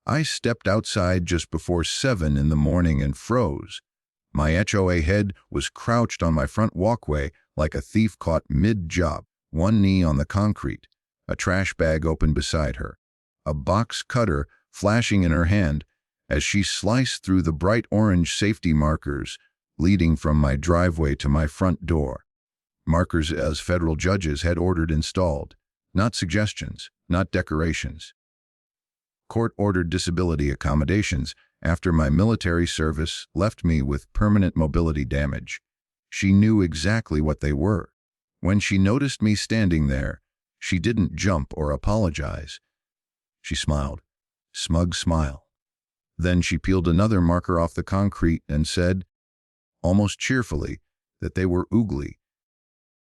I stepped outside just before 7 in the morning and froze. My HOA head was crouched on my front walkway like a thief caught mid-job, one knee on the concrete, a trash bag open beside her, a box cutter flashing in her hand as she sliced through the bright orange safety markers leading from my driveway to my front door. Markers as federal judges had ordered installed, not suggestions, not decorations. Court-ordered disability accommodations after my military service left me with permanent mobility damage. She knew exactly what they were. When she noticed me standing there, she didn't jump or apologize. She smiled, smug smile. Then she peeled another marker off the concrete and said, almost cheerfully, that they were oogly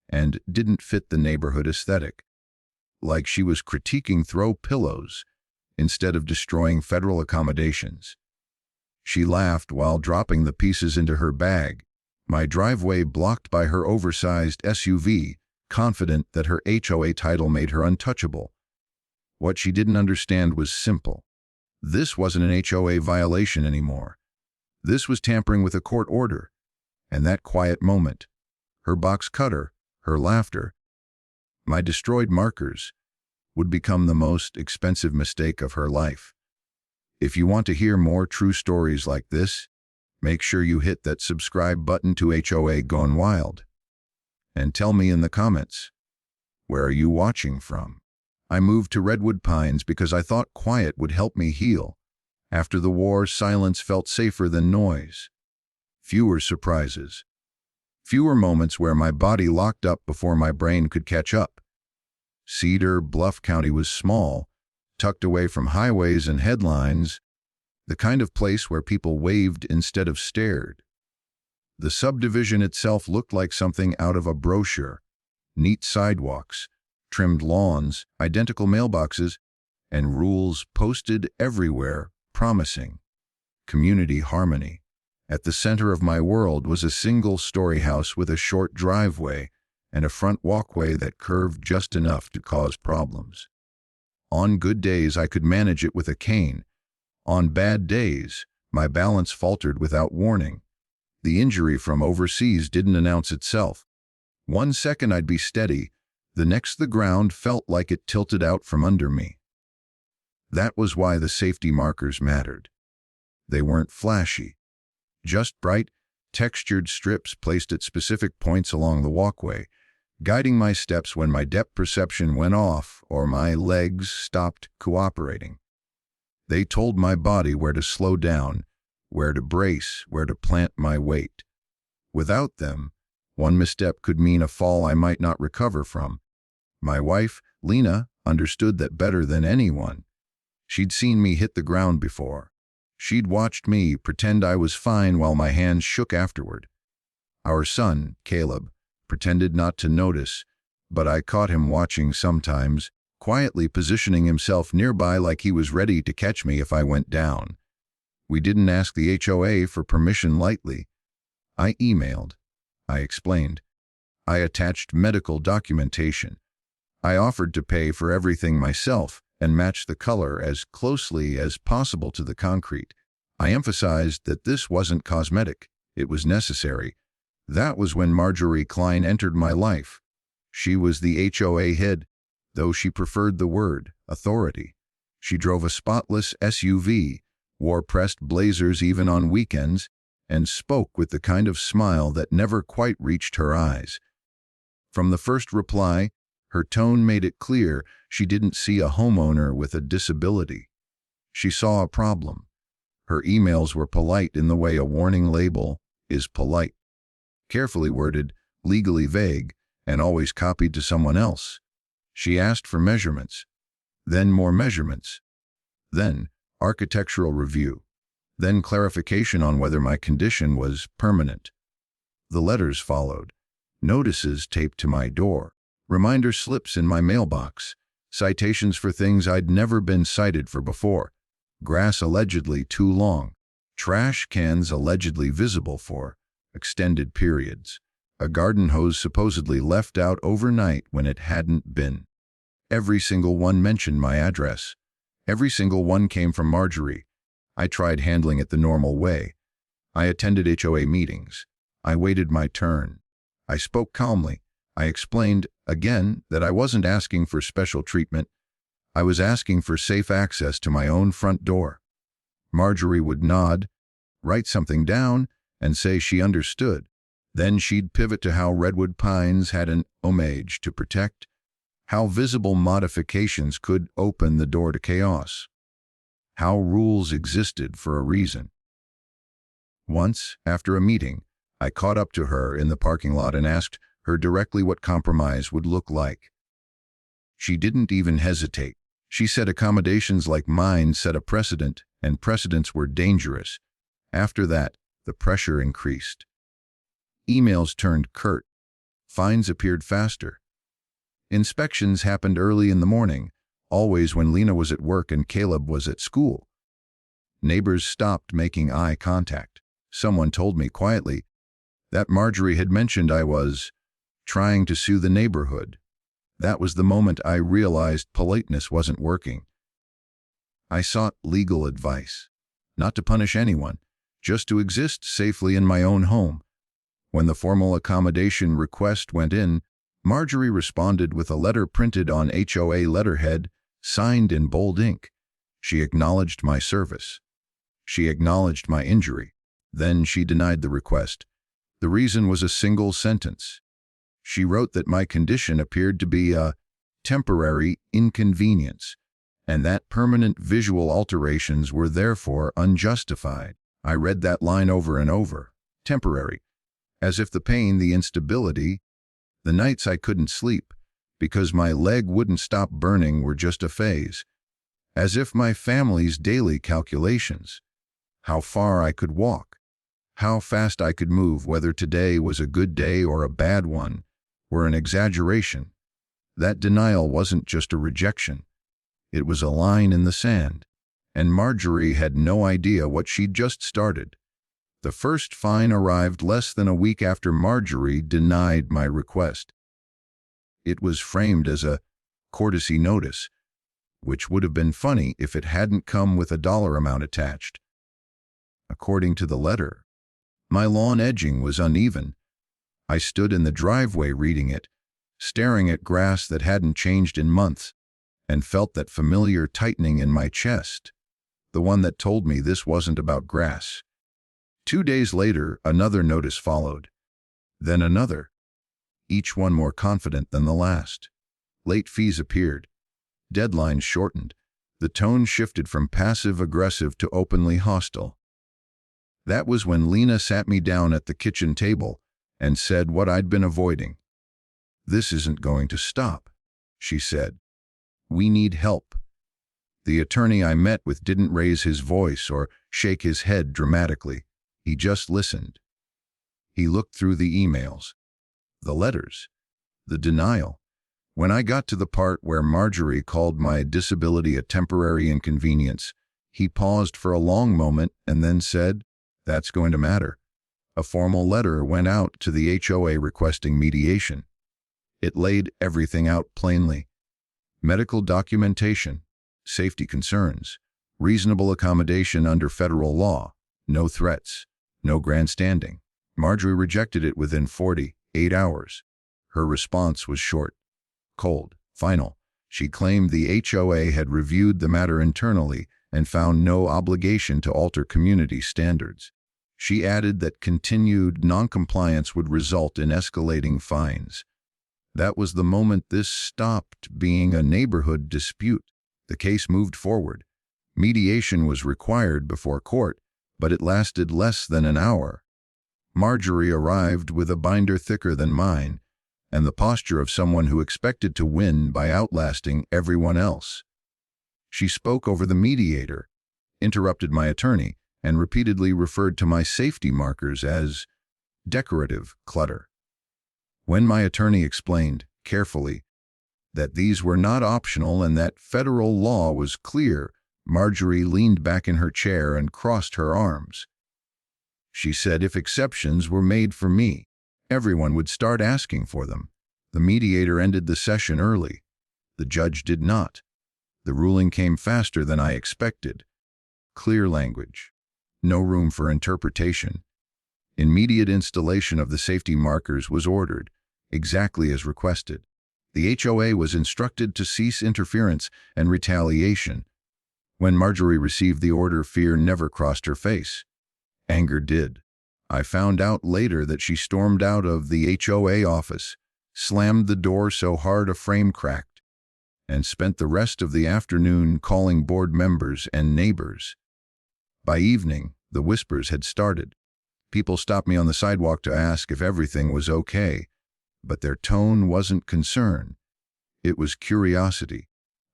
and didn't fit the neighborhood aesthetic. Like she was critiquing throw pillows instead of destroying federal accommodations. She laughed while dropping the pieces into her bag, my driveway blocked by her oversized SUV, confident that her HOA title made her untouchable. What she didn't understand was simple. This wasn't an HOA violation anymore. This was tampering with a court order. And that quiet moment, her box cutter, her laughter, my destroyed markers, would become the most expensive mistake of her life. If you want to hear more true stories like this, make sure you hit that subscribe button to HOA Gone Wild. And tell me in the comments, where are you watching from? I moved to Redwood Pines because I thought quiet would help me heal. After the war, silence felt safer than noise. Fewer surprises. Fewer moments where my body locked up before my brain could catch up. Cedar Bluff County was small, tucked away from highways and headlines, the kind of place where people waved instead of stared. The subdivision itself looked like something out of a brochure. Neat sidewalks, trimmed lawns, identical mailboxes, and rules posted everywhere promising community harmony. At the center of my world was a single-story house with a short driveway and a front walkway that curved just enough to cause problems. On good days, I could manage it with a cane. On bad days, my balance faltered without warning. The injury from overseas didn't announce itself. One second I'd be steady, the next the ground felt like it tilted out from under me. That was why the safety markers mattered. They weren't flashy, just bright, textured strips placed at specific points along the walkway, guiding my steps when my depth perception went off or my legs stopped cooperating. They told my body where to slow down, where to brace, where to plant my weight. Without them, one misstep could mean a fall I might not recover from. My wife, Lena, understood that better than anyone. She'd seen me hit the ground before. She'd watched me pretend I was fine while my hands shook afterward. Our son, Caleb, pretended not to notice, but I caught him watching sometimes, quietly positioning himself nearby like he was ready to catch me if I went down. We didn't ask the HOA for permission lightly. I emailed. I explained. I attached medical documentation. I offered to pay for everything myself and match the color as closely as possible to the concrete. I emphasized that this wasn't cosmetic. It was necessary. That was when Marjorie Klein entered my life. She was the HOA head, though she preferred the word authority. She drove a spotless SUV, wore pressed blazers even on weekends, and spoke with the kind of smile that never quite reached her eyes. From the first reply, her tone made it clear she didn't see a homeowner with a disability. She saw a problem. Her emails were polite in the way a warning label is polite. Carefully worded, legally vague, and always copied to someone else. She asked for measurements, then more measurements, then architectural review, then clarification on whether my condition was permanent. The letters followed, notices taped to my door, reminder slips in my mailbox, citations for things I'd never been cited for before, grass allegedly too long, trash cans allegedly visible for extended periods, a garden hose supposedly left out overnight when it hadn't been. Every single one mentioned my address. Every single one came from Marjorie. I tried handling it the normal way. I attended HOA meetings. I waited my turn. I spoke calmly. I explained, again, that I wasn't asking for special treatment. I was asking for safe access to my own front door. Marjorie would nod, write something down, and say she understood. Then she'd pivot to how Redwood Pines had an homage to protect, how visible modifications could open the door to chaos, how rules existed for a reason. Once, after a meeting, I caught up to her in the parking lot and asked her directly what compromise would look like. She didn't even hesitate. She said accommodations like mine set a precedent, and precedents were dangerous. After that, the pressure increased. Emails turned curt. Fines appeared faster. Inspections happened early in the morning, always when Lena was at work and Caleb was at school. Neighbors stopped making eye contact. Someone told me quietly that Marjorie had mentioned I was trying to sue the neighborhood. That was the moment I realized politeness wasn't working. I sought legal advice, not to punish anyone, just to exist safely in my own home. When the formal accommodation request went in, Marjorie responded with a letter printed on HOA letterhead, signed in bold ink. She acknowledged my service. She acknowledged my injury. Then she denied the request. The reason was a single sentence. She wrote that my condition appeared to be a temporary inconvenience, and that permanent visual alterations were therefore unjustified. I read that line over and over. Temporary. As if the pain, the instability, the nights I couldn't sleep because my leg wouldn't stop burning were just a phase. As if my family's daily calculations, how far I could walk, how fast I could move, whether today was a good day or a bad one, were an exaggeration. That denial wasn't just a rejection. It was a line in the sand, and Marjorie had no idea what she'd just started. The first fine arrived less than a week after Marjorie denied my request. It was framed as a courtesy notice, which would have been funny if it hadn't come with a dollar amount attached. According to the letter, my lawn edging was uneven. I stood in the driveway reading it, staring at grass that hadn't changed in months, and felt that familiar tightening in my chest, the one that told me this wasn't about grass. 2 days later, another notice followed, then another, each one more confident than the last. Late fees appeared. Deadlines shortened. The tone shifted from passive-aggressive to openly hostile. That was when Lena sat me down at the kitchen table and said what I'd been avoiding. "This isn't going to stop," she said. "We need help." The attorney I met with didn't raise his voice or shake his head dramatically. He just listened. He looked through the emails, the letters, the denial. When I got to the part where Marjorie called my disability a temporary inconvenience, he paused for a long moment and then said, "That's going to matter." A formal letter went out to the HOA requesting mediation. It laid everything out plainly. Medical documentation, safety concerns, reasonable accommodation under federal law, no threats, no grandstanding. Marjorie rejected it within 48 hours. Her response was short, cold, final. She claimed the HOA had reviewed the matter internally and found no obligation to alter community standards. She added that continued noncompliance would result in escalating fines. That was the moment this stopped being a neighborhood dispute. The case moved forward. Mediation was required before court, but it lasted less than an hour. Marjorie arrived with a binder thicker than mine, and the posture of someone who expected to win by outlasting everyone else. She spoke over the mediator, interrupted my attorney, and repeatedly referred to my safety markers as decorative clutter. When my attorney explained, carefully, that these were not optional and that federal law was clear, Marjorie leaned back in her chair and crossed her arms. She said if exceptions were made for me, everyone would start asking for them. The mediator ended the session early. The judge did not. The ruling came faster than I expected. Clear language. No room for interpretation. Immediate installation of the safety markers was ordered, exactly as requested. The HOA was instructed to cease interference and retaliation. When Marjorie received the order, fear never crossed her face. Anger did. I found out later that she stormed out of the HOA office, slammed the door so hard a frame cracked, and spent the rest of the afternoon calling board members and neighbors. By evening, the whispers had started. People stopped me on the sidewalk to ask if everything was okay, but their tone wasn't concern. It was curiosity.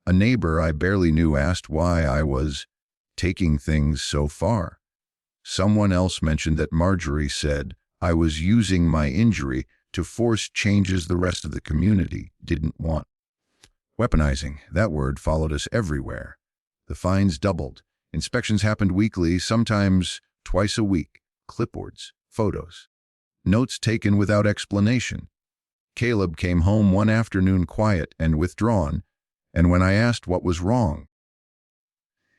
A neighbor I barely knew asked why I was taking things so far. Someone else mentioned that Marjorie said I was using my injury to force changes the rest of the community didn't want. Weaponizing, that word followed us everywhere. The fines doubled. Inspections happened weekly, sometimes twice a week. Clipboards, photos, notes taken without explanation. Caleb came home one afternoon quiet and withdrawn, and when I asked what was wrong,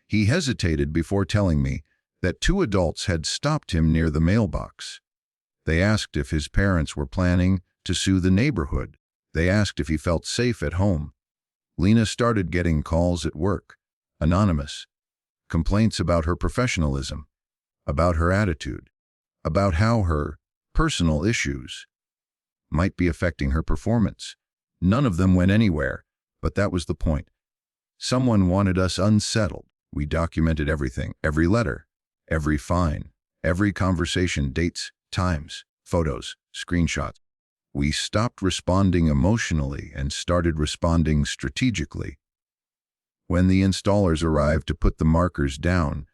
he hesitated before telling me that 2 adults had stopped him near the mailbox. They asked if his parents were planning to sue the neighborhood. They asked if he felt safe at home. Lena started getting calls at work, anonymous, complaints about her professionalism, about her attitude, about how her personal issues might be affecting her performance. None of them went anywhere, but that was the point. Someone wanted us unsettled. We documented everything, every letter, every fine, every conversation, dates, times, photos, screenshots. We stopped responding emotionally and started responding strategically. When the installers arrived to put the markers down,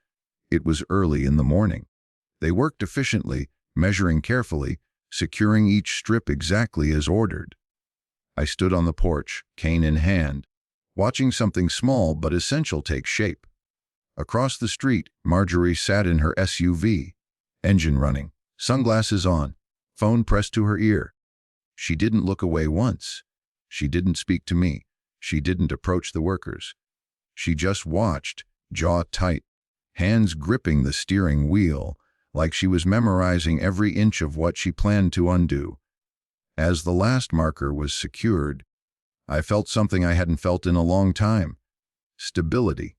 it was early in the morning. They worked efficiently, measuring carefully, securing each strip exactly as ordered. I stood on the porch, cane in hand, watching something small but essential take shape. Across the street, Marjorie sat in her SUV, engine running, sunglasses on, phone pressed to her ear. She didn't look away once. She didn't speak to me. She didn't approach the workers. She just watched, jaw tight, hands gripping the steering wheel, like she was memorizing every inch of what she planned to undo. As the last marker was secured, I felt something I hadn't felt in a long time: stability.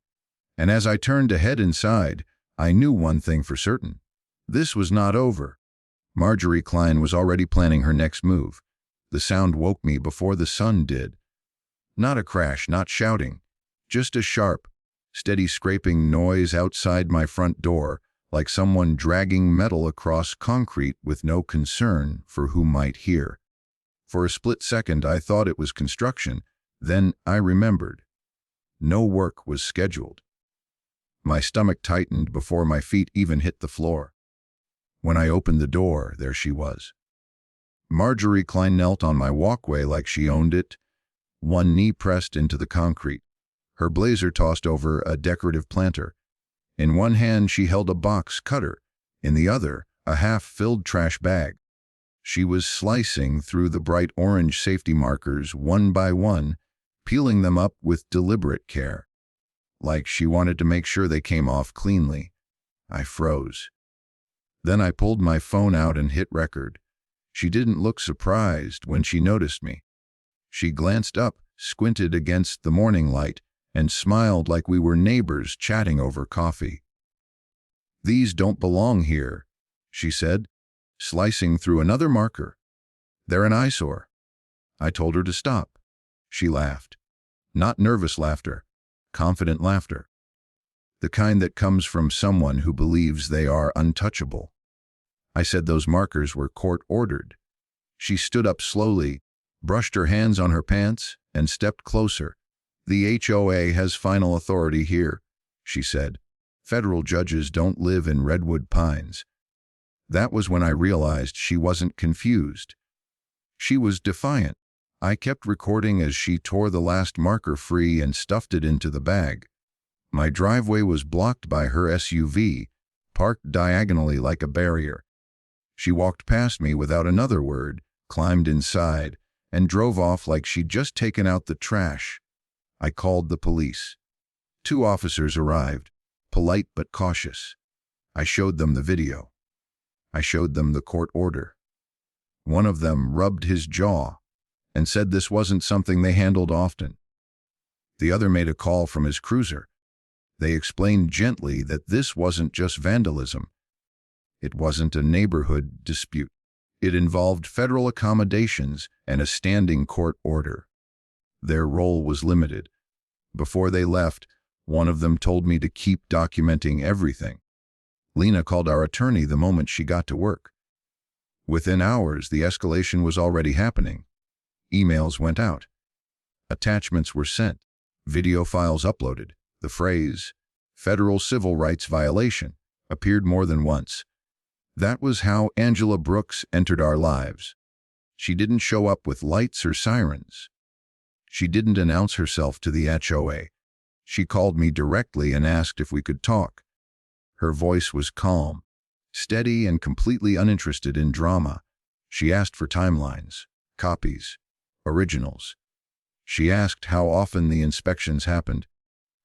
And as I turned to head inside, I knew one thing for certain. This was not over. Marjorie Klein was already planning her next move. The sound woke me before the sun did. Not a crash, not shouting, just a sharp, steady scraping noise outside my front door, like someone dragging metal across concrete with no concern for who might hear. For a split second I thought it was construction, then I remembered. No work was scheduled. My stomach tightened before my feet even hit the floor. When I opened the door, there she was. Marjorie Klein knelt on my walkway like she owned it, one knee pressed into the concrete, her blazer tossed over a decorative planter. In one hand she held a box cutter, in the other a half-filled trash bag. She was slicing through the bright orange safety markers one by one, peeling them up with deliberate care, like she wanted to make sure they came off cleanly. I froze. Then I pulled my phone out and hit record. She didn't look surprised when she noticed me. She glanced up, squinted against the morning light, and smiled like we were neighbors chatting over coffee. "These don't belong here," she said, slicing through another marker. "They're an eyesore." I told her to stop. She laughed. Not nervous laughter, confident laughter. The kind that comes from someone who believes they are untouchable. I said those markers were court-ordered. She stood up slowly, brushed her hands on her pants, and stepped closer. "The HOA has final authority here," she said. "Federal judges don't live in Redwood Pines." That was when I realized she wasn't confused. She was defiant. I kept recording as she tore the last marker free and stuffed it into the bag. My driveway was blocked by her SUV, parked diagonally like a barrier. She walked past me without another word, climbed inside, and drove off like she'd just taken out the trash. I called the police. 2 officers arrived, polite but cautious. I showed them the video. I showed them the court order. One of them rubbed his jaw and said this wasn't something they handled often. The other made a call from his cruiser. They explained gently that this wasn't just vandalism. It wasn't a neighborhood dispute. It involved federal accommodations and a standing court order. Their role was limited. Before they left, one of them told me to keep documenting everything. Lena called our attorney the moment she got to work. Within hours, the escalation was already happening. Emails went out. Attachments were sent. Video files uploaded. The phrase, "federal civil rights violation," appeared more than once. That was how Angela Brooks entered our lives. She didn't show up with lights or sirens. She didn't announce herself to the HOA. She called me directly and asked if we could talk. Her voice was calm, steady, and completely uninterested in drama. She asked for timelines, copies, originals. She asked how often the inspections happened,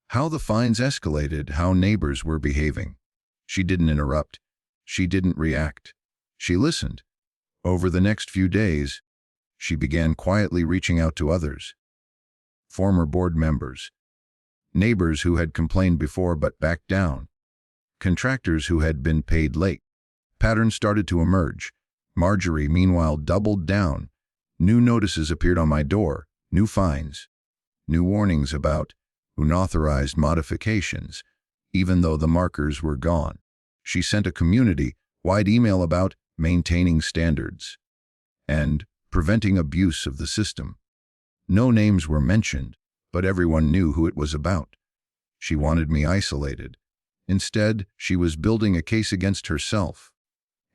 how the fines escalated, how neighbors were behaving. She didn't interrupt. She didn't react. She listened. Over the next few days, she began quietly reaching out to others. Former board members, neighbors who had complained before but backed down, contractors who had been paid late. Patterns started to emerge. Marjorie, meanwhile, doubled down. New notices appeared on my door, new fines, new warnings about unauthorized modifications, even though the markers were gone. She sent a community-wide email about maintaining standards and preventing abuse of the system. No names were mentioned, but everyone knew who it was about. She wanted me isolated. Instead, she was building a case against herself.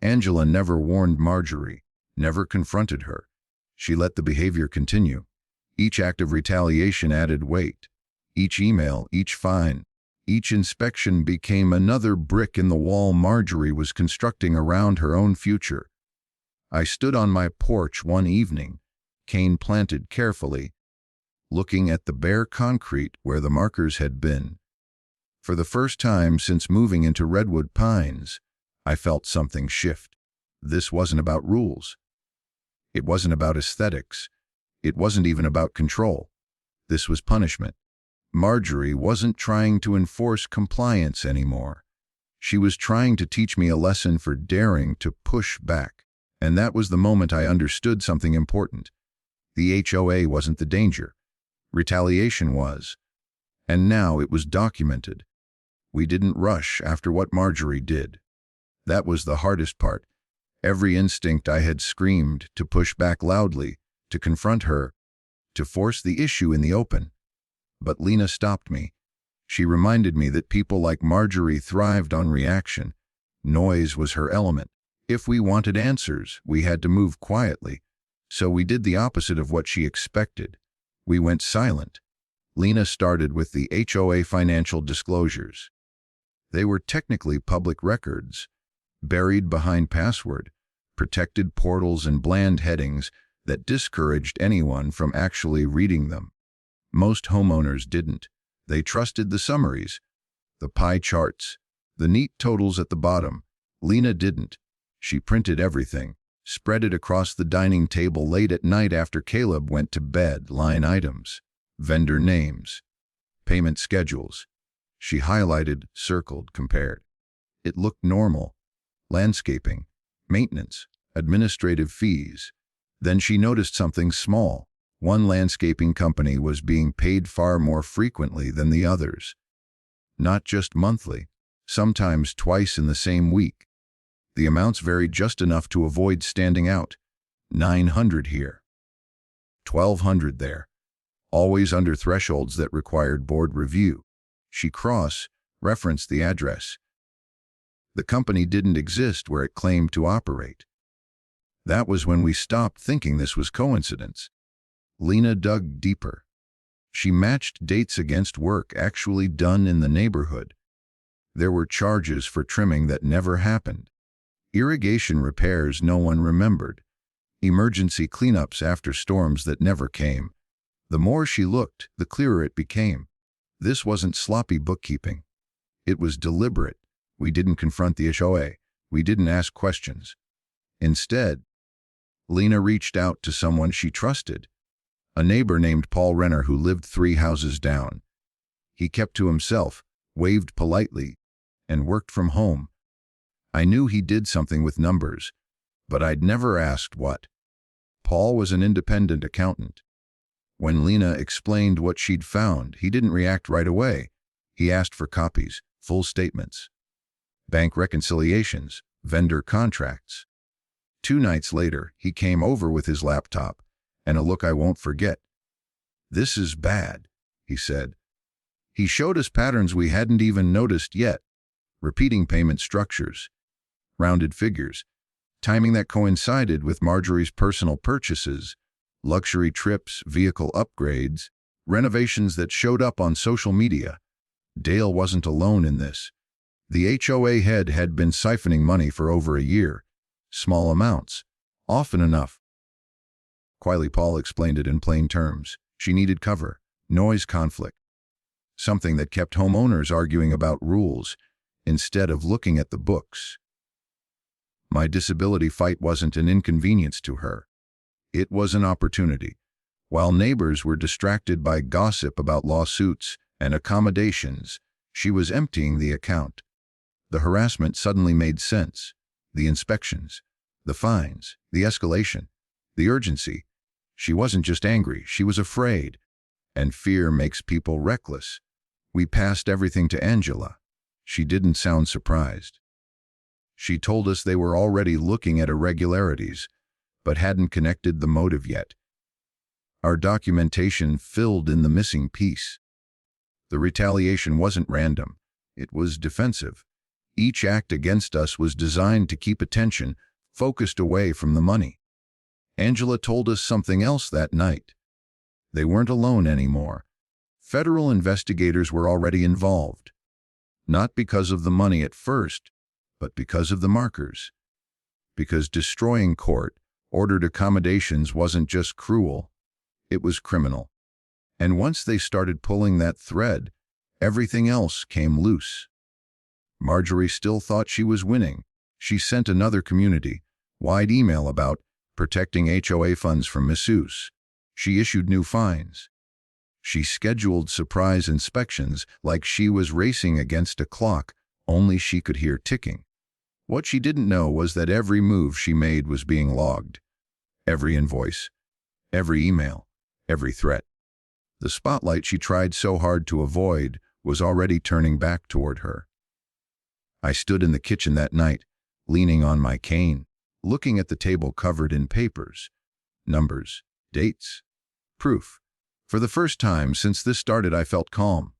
Angela never warned Marjorie, never confronted her. She let the behavior continue. Each act of retaliation added weight. Each email, each fine, each inspection became another brick in the wall Marjorie was constructing around her own future. I stood on my porch one evening, cane planted carefully, looking at the bare concrete where the markers had been. For the first time since moving into Redwood Pines, I felt something shift. This wasn't about rules. It wasn't about aesthetics. It wasn't even about control. This was punishment. Marjorie wasn't trying to enforce compliance anymore. She was trying to teach me a lesson for daring to push back. And that was the moment I understood something important. The HOA wasn't the danger. Retaliation was. And now it was documented. We didn't rush after what Marjorie did. That was the hardest part. Every instinct I had screamed to push back loudly, to confront her, to force the issue in the open. But Lena stopped me. She reminded me that people like Marjorie thrived on reaction. Noise was her element. If we wanted answers, we had to move quietly. So we did the opposite of what she expected. We went silent. Lena started with the HOA financial disclosures. They were technically public records, buried behind password, protected portals and bland headings that discouraged anyone from actually reading them. Most homeowners didn't. They trusted the summaries, the pie charts, the neat totals at the bottom. Lena didn't. She printed everything, spread it across the dining table late at night after Caleb went to bed. Line items, vendor names, payment schedules. She highlighted, circled, compared. It looked normal. Landscaping, maintenance, administrative fees. Then she noticed something small. One landscaping company was being paid far more frequently than the others. Not just monthly, sometimes twice in the same week. The amounts varied just enough to avoid standing out. $900 here, $1,200 there, always under thresholds that required board review. She cross-referenced the address. The company didn't exist where it claimed to operate. That was when we stopped thinking this was coincidence. Lena dug deeper. She matched dates against work actually done in the neighborhood. There were charges for trimming that never happened. Irrigation repairs no one remembered. Emergency cleanups after storms that never came. The more she looked, the clearer it became. This wasn't sloppy bookkeeping. It was deliberate. We didn't confront the HOA. We didn't ask questions. Instead, Lena reached out to someone she trusted, a neighbor named Paul Renner who lived 3 houses down. He kept to himself, waved politely, and worked from home. I knew he did something with numbers, but I'd never asked what. Paul was an independent accountant. When Lena explained what she'd found, he didn't react right away. He asked for copies, full statements, bank reconciliations, vendor contracts. 2 nights later, he came over with his laptop and a look I won't forget. "This is bad," he said. He showed us patterns we hadn't even noticed yet, repeating payment structures, rounded figures, timing that coincided with Marjorie's personal purchases, luxury trips, vehicle upgrades, renovations that showed up on social media. Dale wasn't alone in this. The HOA head had been siphoning money for over a year, small amounts, often enough. Quietly, Paul explained it in plain terms. She needed cover, noise conflict, something that kept homeowners arguing about rules instead of looking at the books. My disability fight wasn't an inconvenience to her. It was an opportunity. While neighbors were distracted by gossip about lawsuits and accommodations, she was emptying the account. The harassment suddenly made sense. The inspections, the fines, the escalation, the urgency. She wasn't just angry, she was afraid. And fear makes people reckless. We passed everything to Angela. She didn't sound surprised. She told us they were already looking at irregularities, but hadn't connected the motive yet. Our documentation filled in the missing piece. The retaliation wasn't random. It was defensive. Each act against us was designed to keep attention focused away from the money. Angela told us something else that night. They weren't alone anymore. Federal investigators were already involved. Not because of the money at first, but because of the markers. Because destroying court-ordered accommodations wasn't just cruel, it was criminal. And once they started pulling that thread, everything else came loose. Marjorie still thought she was winning. She sent another community-wide email about protecting HOA funds from misuse. She issued new fines. She scheduled surprise inspections like she was racing against a clock only she could hear ticking. What she didn't know was that every move she made was being logged. Every invoice, every email, every threat. The spotlight she tried so hard to avoid was already turning back toward her. I stood in the kitchen that night, leaning on my cane, looking at the table covered in papers, numbers, dates, proof. For the first time since this started, I felt calm.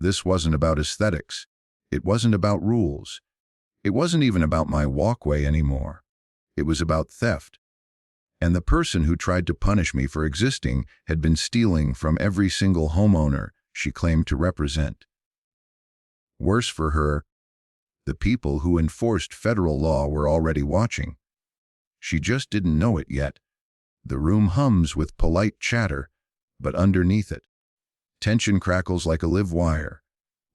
This wasn't about aesthetics. It wasn't about rules. It wasn't even about my walkway anymore. It was about theft. And the person who tried to punish me for existing had been stealing from every single homeowner she claimed to represent. Worse for her, the people who enforced federal law were already watching. She just didn't know it yet. The room hums with polite chatter, but underneath it, tension crackles like a live wire.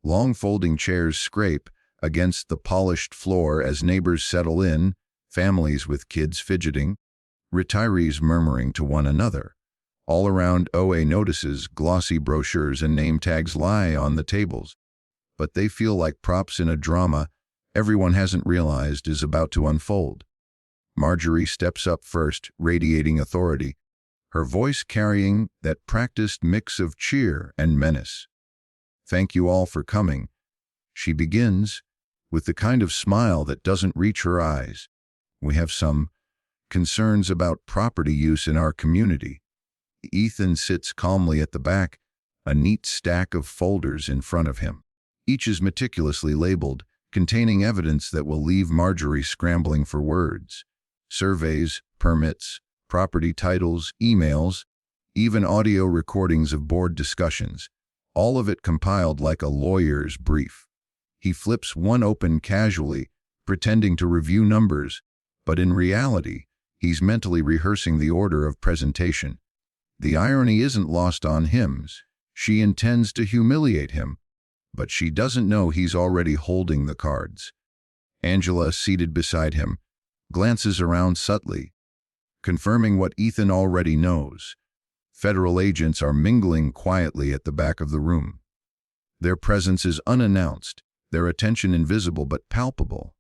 Long folding chairs scrape against the polished floor as neighbors settle in, families with kids fidgeting, retirees murmuring to one another. All around, OA notices, glossy brochures and name tags lie on the tables, but they feel like props in a drama everyone hasn't realized is about to unfold. Marjorie steps up first, radiating authority, her voice carrying that practiced mix of cheer and menace. "Thank you all for coming," she begins, with the kind of smile that doesn't reach her eyes. "We have some concerns about property use in our community." Ethan sits calmly at the back, a neat stack of folders in front of him. Each is meticulously labeled, containing evidence that will leave Marjorie scrambling for words. Surveys, permits, property titles, emails, even audio recordings of board discussions, all of it compiled like a lawyer's brief. He flips one open casually, pretending to review numbers, but in reality, he's mentally rehearsing the order of presentation. The irony isn't lost on him. She intends to humiliate him, but she doesn't know he's already holding the cards. Angela, seated beside him, glances around subtly, confirming what Ethan already knows. Federal agents are mingling quietly at the back of the room. Their presence is unannounced, their attention invisible but palpable.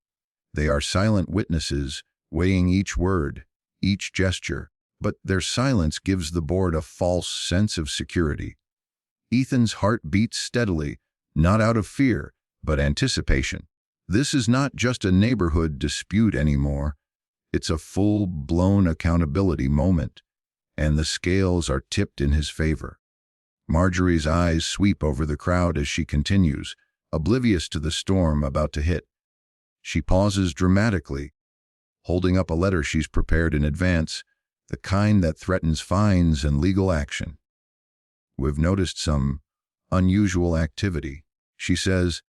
They are silent witnesses, weighing each word, each gesture, but their silence gives the board a false sense of security. Ethan's heart beats steadily, not out of fear, but anticipation. This is not just a neighborhood dispute anymore. It's a full-blown accountability moment, and the scales are tipped in his favor. Marjorie's eyes sweep over the crowd as she continues, oblivious to the storm about to hit. She pauses dramatically, holding up a letter she's prepared in advance, the kind that threatens fines and legal action. "We've noticed some unusual activity," she says,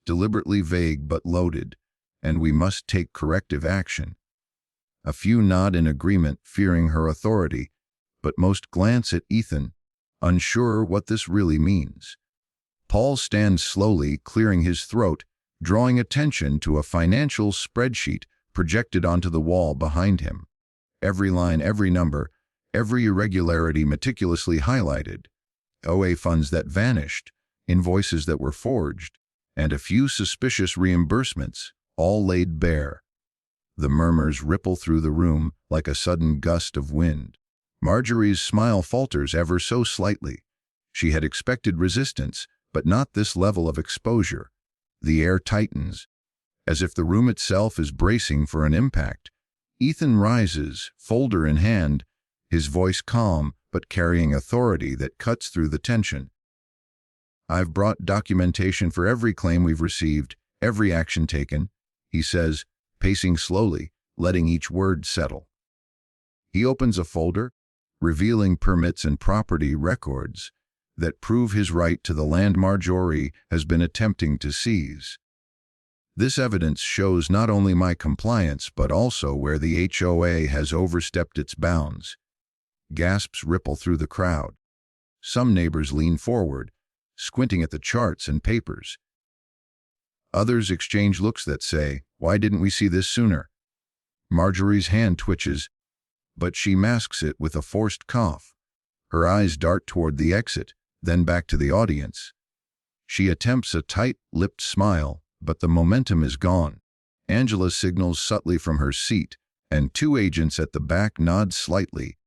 deliberately vague but loaded, "and we must take corrective action." A few nod in agreement, fearing her authority, but most glance at Ethan, unsure what this really means. Paul stands slowly, clearing his throat, drawing attention to a financial spreadsheet projected onto the wall behind him. Every line, every number, every irregularity meticulously highlighted. HOA funds that vanished, invoices that were forged, and a few suspicious reimbursements, all laid bare. The murmurs ripple through the room like a sudden gust of wind. Marjorie's smile falters ever so slightly. She had expected resistance, but not this level of exposure. The air tightens, as if the room itself is bracing for an impact. Ethan rises, folder in hand, his voice calm but carrying authority that cuts through the tension. "I've brought documentation for every claim we've received, every action taken," he says, pacing slowly, letting each word settle. He opens a folder, revealing permits and property records that prove his right to the land Marjorie has been attempting to seize. "This evidence shows not only my compliance but also where the HOA has overstepped its bounds." Gasps ripple through the crowd. Some neighbors lean forward, squinting at the charts and papers. Others exchange looks that say, "Why didn't we see this sooner?" Marjorie's hand twitches, but she masks it with a forced cough. Her eyes dart toward the exit, then back to the audience. She attempts a tight-lipped smile, but the momentum is gone. Angela signals subtly from her seat, and two agents at the back nod slightly,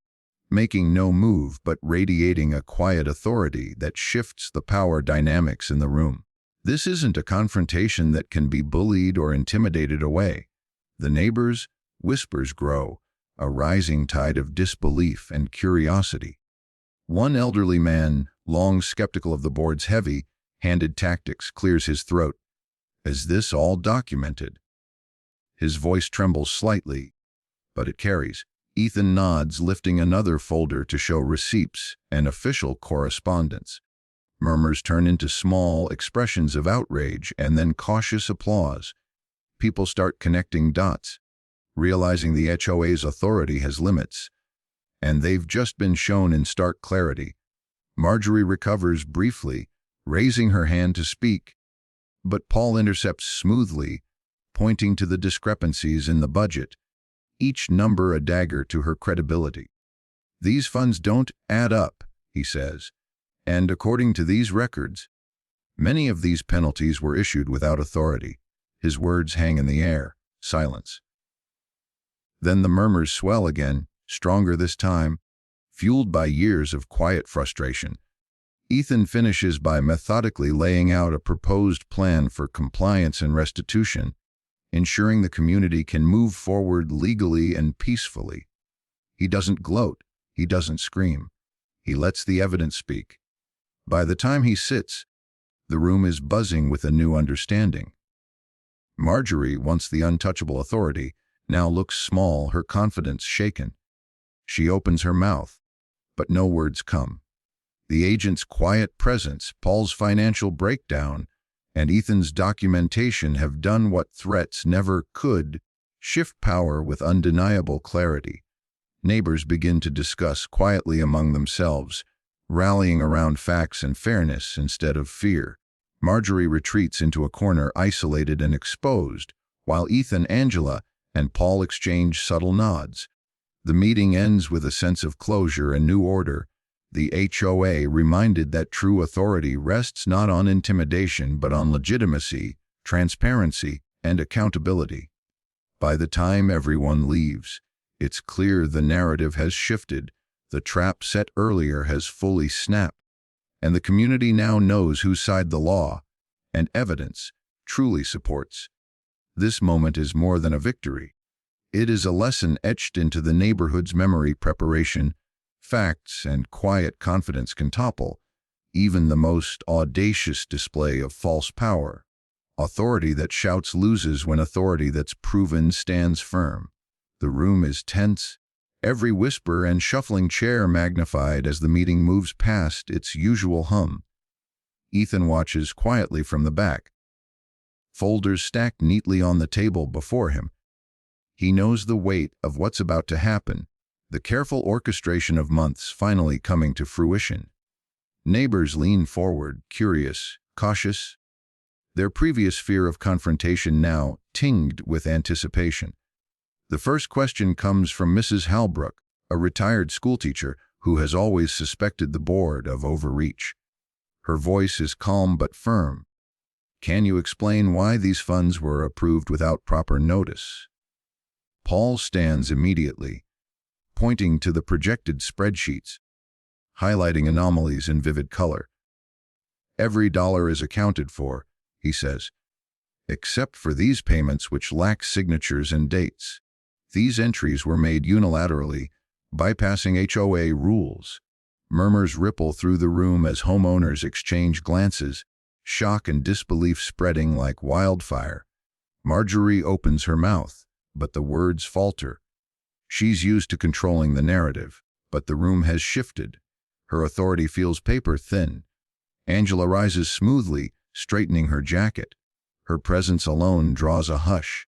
making no move but radiating a quiet authority that shifts the power dynamics in the room. This isn't a confrontation that can be bullied or intimidated away. The neighbors' whispers grow, a rising tide of disbelief and curiosity. One elderly man, long skeptical of the board's heavy-handed tactics, clears his throat. "Is this all documented?" His voice trembles slightly, but it carries. Ethan nods, lifting another folder to show receipts and official correspondence. Murmurs turn into small expressions of outrage and then cautious applause. People start connecting dots, realizing the HOA's authority has limits, and they've just been shown in stark clarity. Marjorie recovers briefly, raising her hand to speak, but Paul intercepts smoothly, pointing to the discrepancies in the budget, each number a dagger to her credibility. "These funds don't add up," he says, "and according to these records, many of these penalties were issued without authority." His words hang in the air. Silence. Then the murmurs swell again, stronger this time, fueled by years of quiet frustration. Ethan finishes by methodically laying out a proposed plan for compliance and restitution, ensuring the community can move forward legally and peacefully. He doesn't gloat, he doesn't scream. He lets the evidence speak. By the time he sits, the room is buzzing with a new understanding. Marjorie, once the untouchable authority, now looks small, her confidence shaken. She opens her mouth, but no words come. The agent's quiet presence, Paul's financial breakdown, and Ethan's documentation have done what threats never could: shift power with undeniable clarity. Neighbors begin to discuss quietly among themselves, rallying around facts and fairness instead of fear. Marjorie retreats into a corner, isolated and exposed, while Ethan, Angela, and Paul exchange subtle nods. The meeting ends with a sense of closure and new order. The HOA reminded that true authority rests not on intimidation but on legitimacy, transparency, and accountability. By the time everyone leaves, it's clear the narrative has shifted, the trap set earlier has fully snapped, and the community now knows whose side the law and evidence truly supports. This moment is more than a victory. It is a lesson etched into the neighborhood's memory. Preparation, facts, and quiet confidence can topple even the most audacious display of false power. Authority that shouts loses when authority that's proven stands firm. The room is tense, every whisper and shuffling chair magnified as the meeting moves past its usual hum. Ethan watches quietly from the back, folders stacked neatly on the table before him. He knows the weight of what's about to happen, the careful orchestration of months finally coming to fruition. Neighbors lean forward, curious, cautious, their previous fear of confrontation now tinged with anticipation. The first question comes from Mrs. Halbrook, a retired schoolteacher who has always suspected the board of overreach. Her voice is calm but firm. "Can you explain why these funds were approved without proper notice?" Paul stands immediately, pointing to the projected spreadsheets, highlighting anomalies in vivid color. "Every dollar is accounted for," he says, "except for these payments which lack signatures and dates. These entries were made unilaterally, bypassing HOA rules." Murmurs ripple through the room as homeowners exchange glances, shock and disbelief spreading like wildfire. Marjorie opens her mouth, but the words falter. She's used to controlling the narrative, but the room has shifted. Her authority feels paper thin. Angela rises smoothly, straightening her jacket. Her presence alone draws a hush.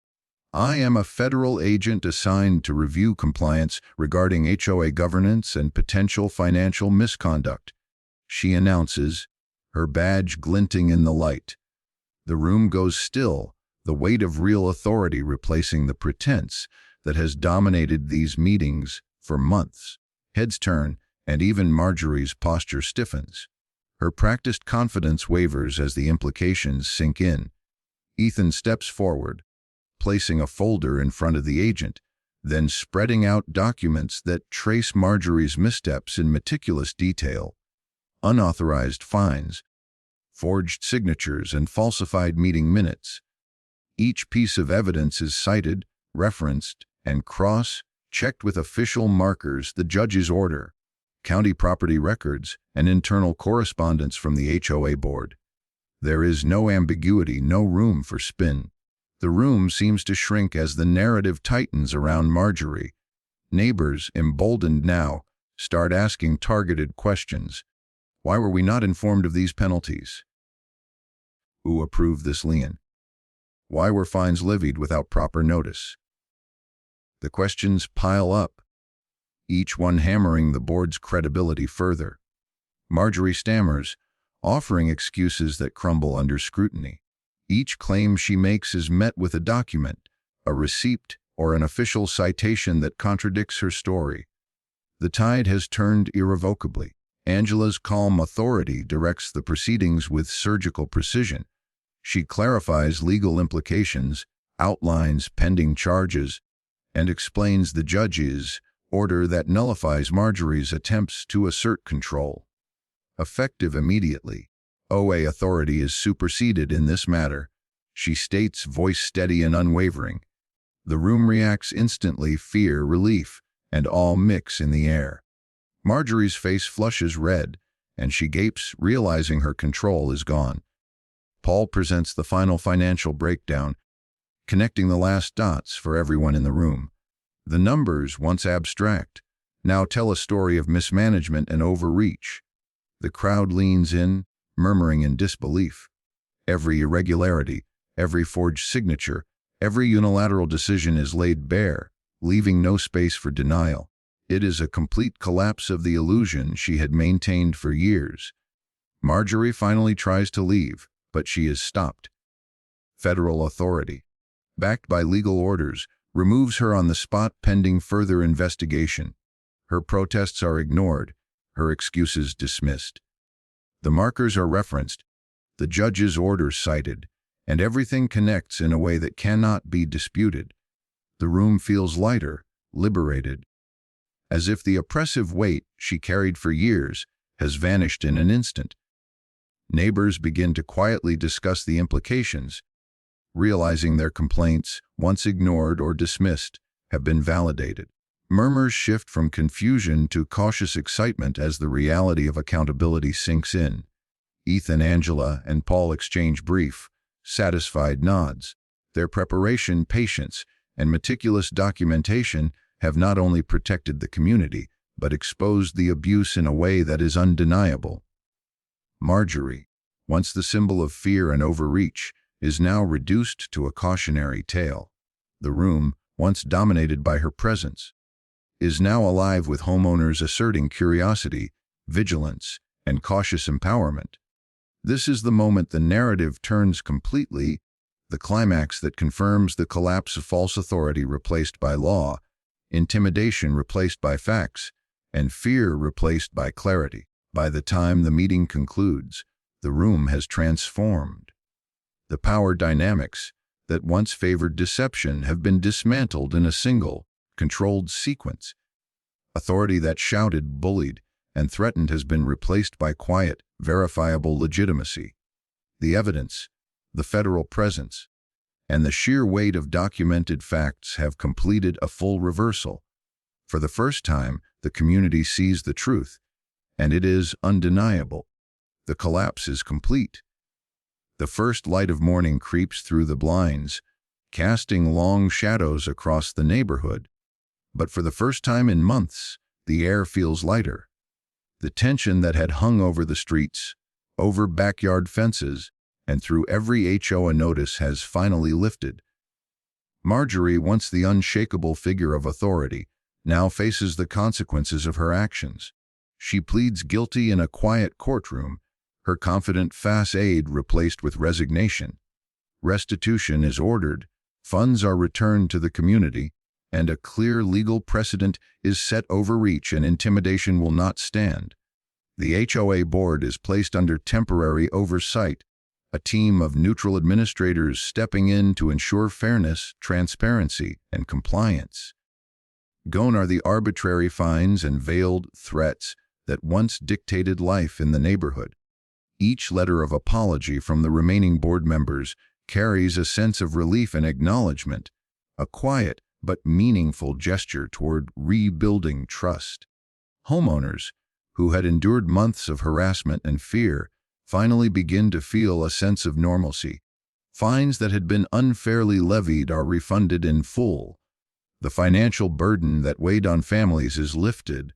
"I am a federal agent assigned to review compliance regarding HOA governance and potential financial misconduct," she announces, her badge glinting in the light. The room goes still, the weight of real authority replacing the pretense that has dominated these meetings for months. Heads turn, and even Marjorie's posture stiffens. Her practiced confidence wavers as the implications sink in. Ethan steps forward, placing a folder in front of the agent, then spreading out documents that trace Marjorie's missteps in meticulous detail. Unauthorized fines, forged signatures, and falsified meeting minutes. Each piece of evidence is cited, referenced, and cross-checked with official markers, the judge's order, county property records, and internal correspondence from the HOA board. There is no ambiguity, no room for spin. The room seems to shrink as the narrative tightens around Marjorie. Neighbors, emboldened now, start asking targeted questions. Why were we not informed of these penalties? Who approved this lien? Why were fines levied without proper notice? The questions pile up, each one hammering the board's credibility further. Marjorie stammers, offering excuses that crumble under scrutiny. Each claim she makes is met with a document, a receipt, or an official citation that contradicts her story. The tide has turned irrevocably. Angela's calm authority directs the proceedings with surgical precision. She clarifies legal implications, outlines pending charges, and explains the judge's order that nullifies Marjorie's attempts to assert control. Effective immediately, OA authority is superseded in this matter, she states, voice steady and unwavering. The room reacts instantly, fear, relief, and awe mix in the air. Marjorie's face flushes red, and she gapes, realizing her control is gone. Paul presents the final financial breakdown, connecting the last dots for everyone in the room. The numbers, once abstract, now tell a story of mismanagement and overreach. The crowd leans in, murmuring in disbelief. Every irregularity, every forged signature, every unilateral decision is laid bare, leaving no space for denial. It is a complete collapse of the illusion she had maintained for years. Marjorie finally tries to leave, but she is stopped. Federal authority, backed by legal orders, removes her on the spot pending further investigation. Her protests are ignored, her excuses dismissed. The markers are referenced, the judge's orders cited, and everything connects in a way that cannot be disputed. The room feels lighter, liberated, as if the oppressive weight she carried for years has vanished in an instant. Neighbors begin to quietly discuss the implications, realizing their complaints, once ignored or dismissed, have been validated. Murmurs shift from confusion to cautious excitement as the reality of accountability sinks in. Ethan, Angela, and Paul exchange brief, satisfied nods. Their preparation, patience, and meticulous documentation have not only protected the community, but exposed the abuse in a way that is undeniable. Marjorie, once the symbol of fear and overreach, is now reduced to a cautionary tale. The room, once dominated by her presence, is now alive with homeowners asserting curiosity, vigilance, and cautious empowerment. This is the moment the narrative turns completely, the climax that confirms the collapse of false authority replaced by law, intimidation replaced by facts, and fear replaced by clarity. By the time the meeting concludes, the room has transformed. The power dynamics that once favored deception have been dismantled in a single, controlled sequence. Authority that shouted, bullied, and threatened has been replaced by quiet, verifiable legitimacy. The evidence, the federal presence, and the sheer weight of documented facts have completed a full reversal. For the first time, the community sees the truth, and it is undeniable. The collapse is complete. The first light of morning creeps through the blinds, casting long shadows across the neighborhood. But for the first time in months, the air feels lighter. The tension that had hung over the streets, over backyard fences, and through every HOA notice has finally lifted. Marjorie, once the unshakable figure of authority, now faces the consequences of her actions. She pleads guilty in a quiet courtroom, her confident facade replaced with resignation. Restitution is ordered, funds are returned to the community, and a clear legal precedent is set. Overreach and intimidation will not stand. The HOA board is placed under temporary oversight, a team of neutral administrators stepping in to ensure fairness, transparency, and compliance. Gone are the arbitrary fines and veiled threats that once dictated life in the neighborhood. Each letter of apology from the remaining board members carries a sense of relief and acknowledgement, a quiet but meaningful gesture toward rebuilding trust. Homeowners, who had endured months of harassment and fear, finally begin to feel a sense of normalcy. Fines that had been unfairly levied are refunded in full. The financial burden that weighed on families is lifted,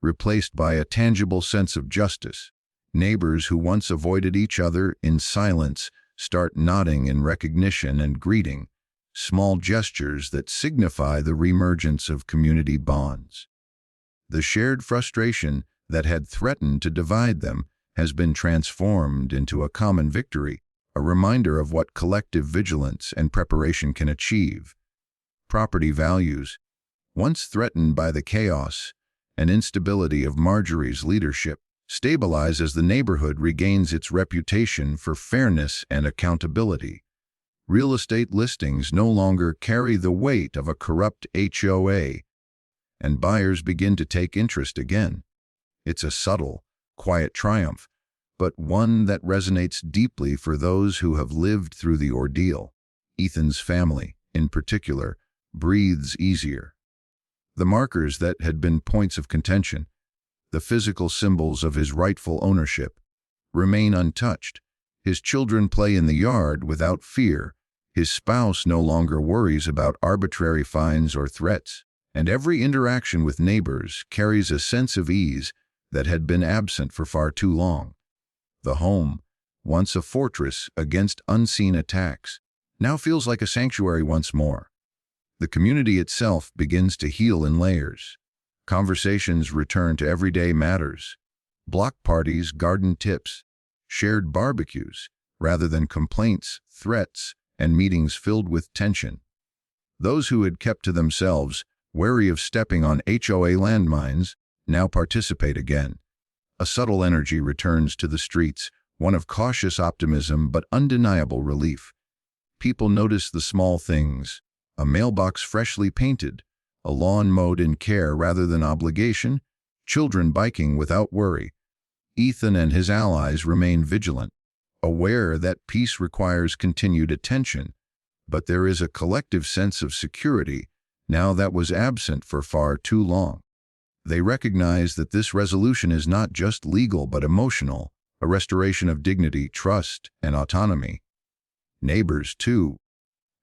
replaced by a tangible sense of justice. Neighbors who once avoided each other in silence start nodding in recognition and greeting, small gestures that signify the reemergence of community bonds. The shared frustration that had threatened to divide them has been transformed into a common victory, a reminder of what collective vigilance and preparation can achieve. Property values, once threatened by the chaos and instability of Marjorie's leadership, stabilize as the neighborhood regains its reputation for fairness and accountability. Real estate listings no longer carry the weight of a corrupt HOA, and buyers begin to take interest again. It's a subtle, quiet triumph, but one that resonates deeply for those who have lived through the ordeal. Ethan's family, in particular, breathes easier. The markers that had been points of contention, the physical symbols of his rightful ownership, remain untouched. His children play in the yard without fear. His spouse no longer worries about arbitrary fines or threats, and every interaction with neighbors carries a sense of ease that had been absent for far too long. The home, once a fortress against unseen attacks, now feels like a sanctuary once more. The community itself begins to heal in layers. Conversations return to everyday matters. Block parties, garden tips, shared barbecues, rather than complaints, threats, and meetings filled with tension. Those who had kept to themselves, wary of stepping on HOA landmines, now participate again. A subtle energy returns to the streets, one of cautious optimism but undeniable relief. People notice the small things: a mailbox freshly painted, a lawn mowed in care rather than obligation, children biking without worry. Ethan and his allies remain vigilant, aware that peace requires continued attention, but there is a collective sense of security now that was absent for far too long. They recognize that this resolution is not just legal but emotional, a restoration of dignity, trust, and autonomy. Neighbors, too,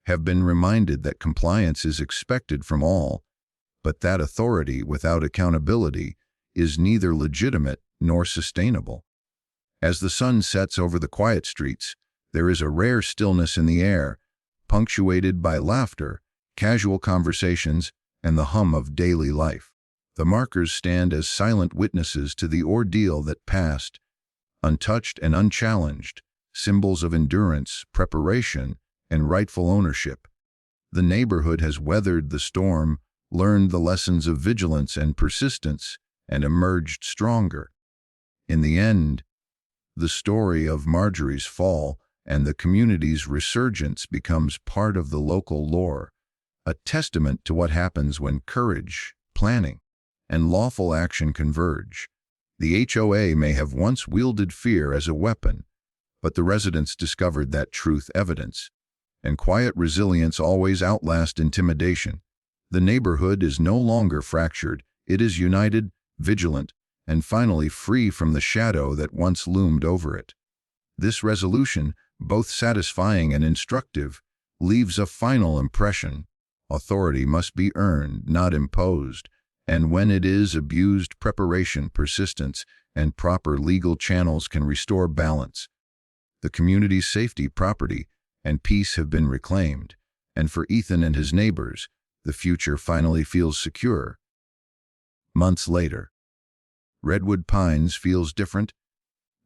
have been reminded that compliance is expected from all, but that authority without accountability is neither legitimate nor sustainable. As the sun sets over the quiet streets, there is a rare stillness in the air, punctuated by laughter, casual conversations, and the hum of daily life. The markers stand as silent witnesses to the ordeal that passed, untouched and unchallenged, symbols of endurance, preparation, and rightful ownership. The neighborhood has weathered the storm, learned the lessons of vigilance and persistence, and emerged stronger. In the end, the story of Marjorie's fall and the community's resurgence becomes part of the local lore, a testament to what happens when courage, planning, and lawful action converge. The HOA may have once wielded fear as a weapon, but the residents discovered that truth evidence, and quiet resilience always outlast intimidation. The neighborhood is no longer fractured, it is united, vigilant, and finally free from the shadow that once loomed over it. This resolution, both satisfying and instructive, leaves a final impression. Authority must be earned, not imposed, and when it is abused, preparation, persistence, and proper legal channels can restore balance. The community's safety, property, and peace have been reclaimed, and for Ethan and his neighbors, the future finally feels secure. Months later, Redwood Pines feels different,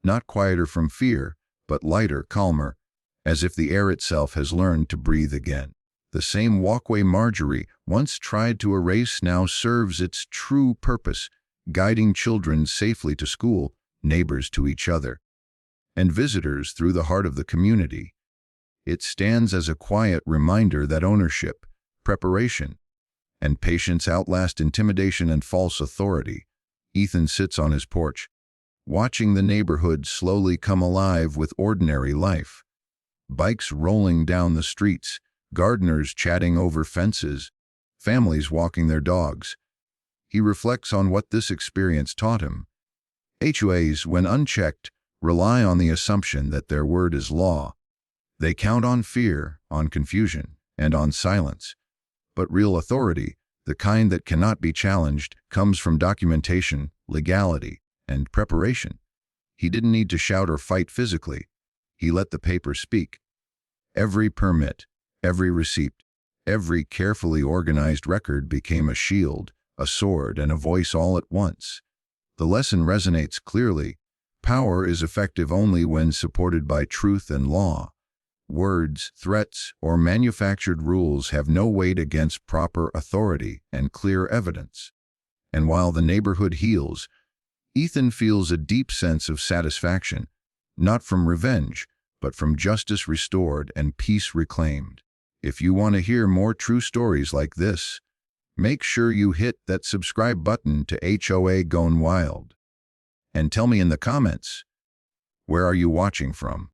not quieter from fear, but lighter, calmer, as if the air itself has learned to breathe again. The same walkway Marjorie once tried to erase now serves its true purpose, guiding children safely to school, neighbors to each other, and visitors through the heart of the community. It stands as a quiet reminder that ownership, preparation, and patience outlast intimidation and false authority. Ethan sits on his porch, watching the neighborhood slowly come alive with ordinary life. Bikes rolling down the streets, gardeners chatting over fences, families walking their dogs. He reflects on what this experience taught him. HOAs, when unchecked, rely on the assumption that their word is law. They count on fear, on confusion, and on silence. But real authority, the kind that cannot be challenged, comes from documentation, legality, and preparation. He didn't need to shout or fight physically. He let the paper speak. Every permit, every receipt, every carefully organized record became a shield, a sword, and a voice all at once. The lesson resonates clearly. Power is effective only when supported by truth and law. Words, threats, or manufactured rules have no weight against proper authority and clear evidence. And while the neighborhood heals, Ethan feels a deep sense of satisfaction, not from revenge, but from justice restored and peace reclaimed. If you want to hear more true stories like this, make sure you hit that subscribe button to HOA Gone Wild. And tell me in the comments, where are you watching from?